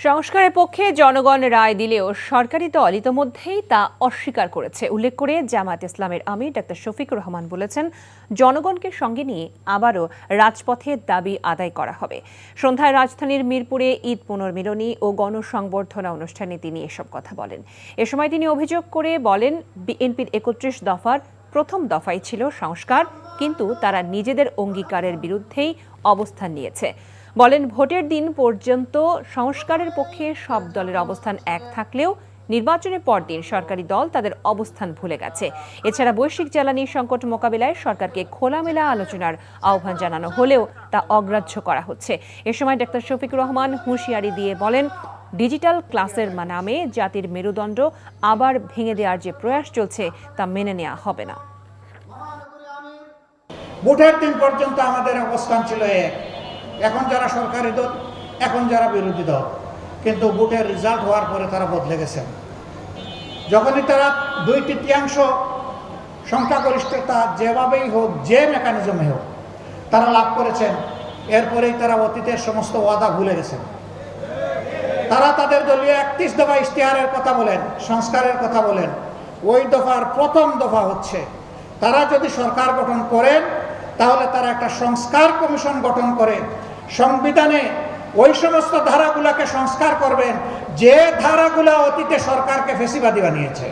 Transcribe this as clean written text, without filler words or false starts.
সংস্কারের পক্ষে জনগণ রায় দিলেও সরকারি দল ইতোমধ্যেই তা অস্বীকার করেছে। উল্লেখ করে জামায়াত ইসলামের আমির ডাক্তার শফিকুর রহমান বলেছেন, জনগণকে সঙ্গে নিয়ে আবারও রাজপথে দাবি আদায় করা হবে। সন্ধ্যায় রাজধানীর মিরপুরে ঈদ পুনর্মিলনী ও গণসংবর্ধনা অনুষ্ঠানে তিনি এসব কথা বলেন। এ সময় তিনি অভিযোগ করে বলেন, বিএনপির ৩১ দফার প্রথম দফাই ছিল সংস্কার, কিন্তু তারা নিজেদের অঙ্গীকারের বিরুদ্ধেই অবস্থান নিয়েছে। বলেন, ভোটের দিন পর্যন্ত সংস্কারের পক্ষে সব দলের অবস্থান এক থাকলেও নির্বাচনের পরদিন সরকারি দল তাদের অবস্থান ভুলে গেছে। এছাড়া বৈশ্বিক জ্বালানি সংকট মোকাবিলায় সরকারকে খোলামেলা আলোচনার আহ্বান জানানো হলেও তা অগ্রাহ্য করা হচ্ছে। এ সময় ডাক্তার শফিকুর রহমান হুঁশিয়ারি দিয়ে বলেন, ডিজিটাল ক্লাসের নামে জাতির মেরুদণ্ড আবার ভেঙে দেওয়ার যে প্রয়াস চলছে তা মেনে নেওয়া হবে না। ভোটের দিন পর্যন্ত আমাদের অবস্থান ছিল এক, এখন যারা সরকারি দল, এখন যারা বিরোধী দল, কিন্তু ভোটের রেজাল্ট হওয়ার পরে তারা বদলে গেছেন। যখনই তারা 2/3 সংখ্যাগরিষ্ঠতা যেভাবেই হোক, যে মেকানিজমে হোক তারা লাভ করেছেন, এরপরেই তারা অতীতের সমস্ত ওয়াদা ভুলে গেছেন। তারা তাদের দলীয় 31 দফা ইশতেহারের কথা বলেন, সংস্কারের কথা বলেন। ওই দফার প্রথম দফা হচ্ছে, তারা যদি সরকার গঠন করেন তাহলে তারা একটা সংস্কার কমিশন গঠন করে সংবিধানে ওই সমস্ত ধারাগুলোকে সংস্কার করবেন যে ধারাগুলো অতীতে সরকারকে ফেসিবাদী বানিয়েছে।